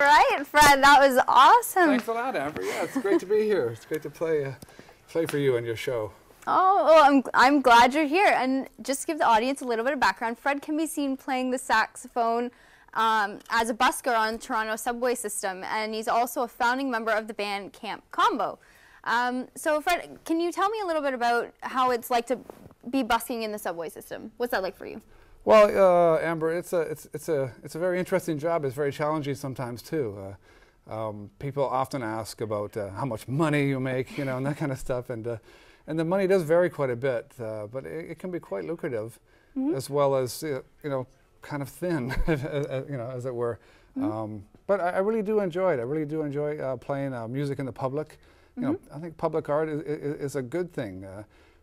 Right, Fred, that was awesome. Thanks a lot, Amber. Yeah, it's great to be here. It's great to play for you and your show. Oh, well, I'm glad you're here. And just to give the audience a little bit of background, Fred can be seen playing the saxophone as a busker on Toronto subway system, and he's also a founding member of the band Camp Combo. So, Fred, can you tell me a little bit about how it's like to be busking in the subway system? What's that like for you? Well, Amber, it's a very interesting job. It's very challenging sometimes too. People often ask about how much money you make, you know, and that kind of stuff, and the money does vary quite a bit, but it can be quite lucrative, as well as you know, kind of thin, you know, as it were. But I really do enjoy it. I really do enjoy playing music in the public. You know, I think public art is a good thing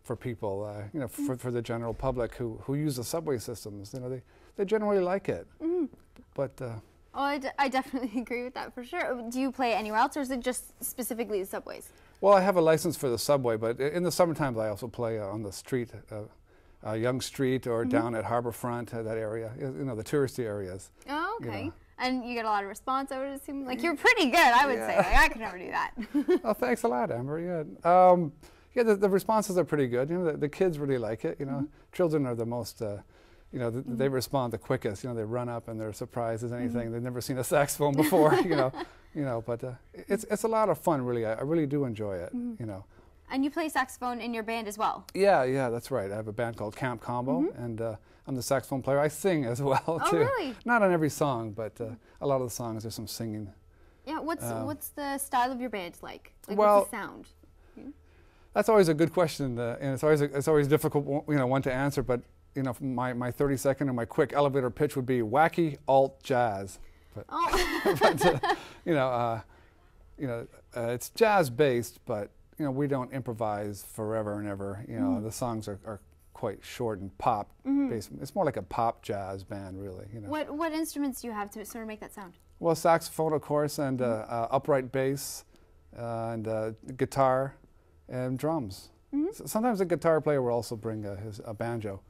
for people, you know, for the general public who use the subway systems. You know, they generally like it. But oh, I definitely agree with that for sure. Do you play anywhere else, or is it just specifically the subways? Well, I have a license for the subway, but in the summertime I also play on the street, Yonge Street, or down at Harbourfront, that area. You know, the touristy areas. Oh, okay. You know. And you get a lot of response, I would assume. Like, you're pretty good, I would say. Like, I could never do that. Oh, thanks a lot, Amber. Yeah, yeah. The responses are pretty good. You know, the kids really like it. You know, children are the most. You know, they respond the quickest. You know, they run up and they're surprised as anything. They've never seen a saxophone before. You know. But it's a lot of fun, really. I really do enjoy it. You know. And you play saxophone in your band as well? Yeah, that's right. I have a band called Camp Combo, and I'm the saxophone player. I sing as well, too. Oh, really? Not on every song, but a lot of the songs there's some singing. Yeah, what's the style of your band like? Well, what's the sound? That's always a good question, and it's always difficult, you know, one to answer. But you know, my 30-second or my quick elevator pitch would be wacky alt jazz. But, but you know, it's jazz based, but you know, we don't improvise forever and ever. You know, the songs are quite short and pop based. It's more like a pop jazz band, really. You know. What instruments do you have to sort of make that sound? Well, saxophone, of course, and upright bass, and guitar, and drums. Sometimes the guitar player will also bring a banjo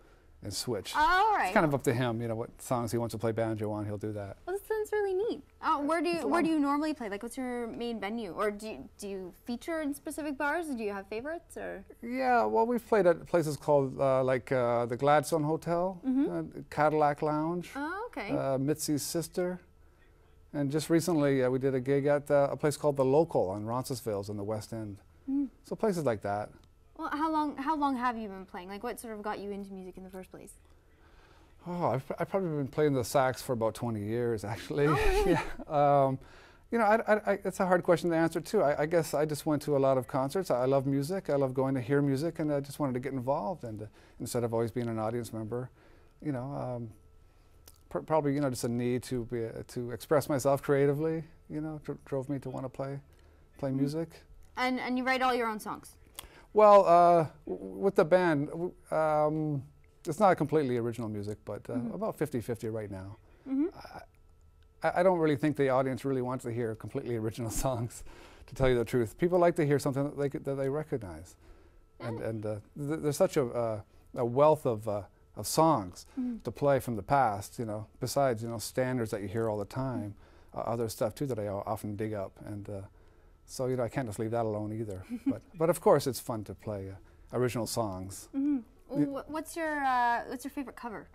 and switch. Oh, all right. It's kind of up to him. You know, what songs he wants to play banjo on, he'll do that. Well, that sounds really neat. Where do you normally play? Like, what's your main venue? Or do you feature in specific bars? Or do you have favorites? Or yeah, well, we've played at places called the Gladstone Hotel, Cadillac Lounge, Mitzi's Sister, and just recently we did a gig at a place called The Local on Roncesvalles in the West End. So places like that. Well, how long have you been playing? Like, what sort of got you into music in the first place? Oh, I've probably been playing the sax for about 20 years, actually. Oh, really? Yeah. You know, it's a hard question to answer, too. I guess I just went to a lot of concerts. I love music. I love going to hear music, and I just wanted to get involved. And instead of always being an audience member, you know, probably, you know, just a need to express myself creatively, you know, drove me to want to play music. And you write all your own songs? Well, with the band, it's not completely original music, but about 50-50 right now. I don't really think the audience really wants to hear completely original songs, to tell you the truth. People like to hear something that they recognize. And there's such a wealth of songs to play from the past, you know, besides, you know, standards that you hear all the time, other stuff too that I often dig up. And so, you know, I can't just leave that alone either. But of course, it's fun to play original songs. What's your favorite cover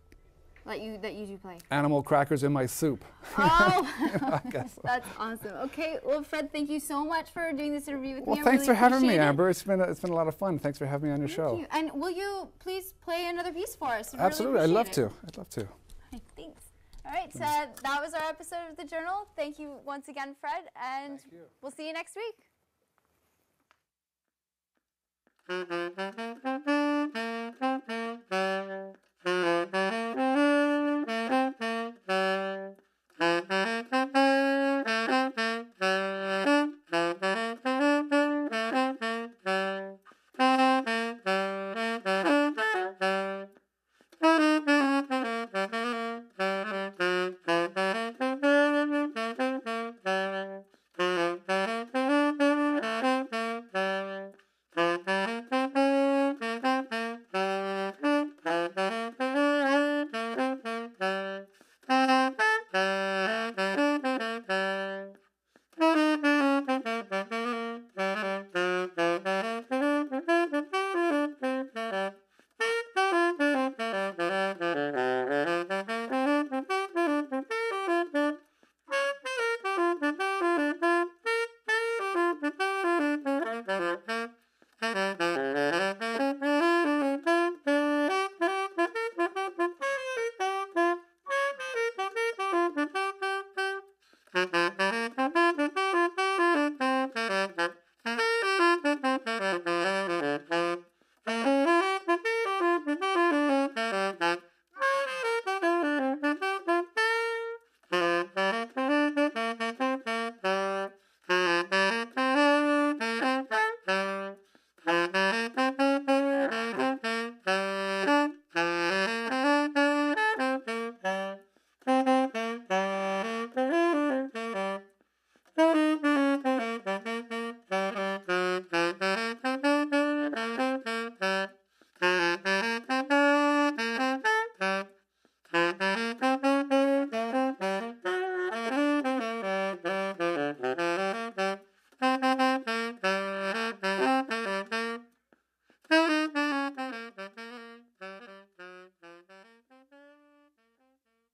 that you do play? Animal Crackers in My Soup. Oh, you know, I guess. That's awesome. Okay, well, Fred, thank you so much for doing this interview with me. Well, thanks for having me, Amber. It's been a lot of fun. Thanks for having me on your show. Thank you. And will you please play another piece for us? Absolutely, really I'd love to. I'd love to. Okay, thanks. All right, so that was our episode of The Journal. Thank you once again, Fred, and we'll see you next week.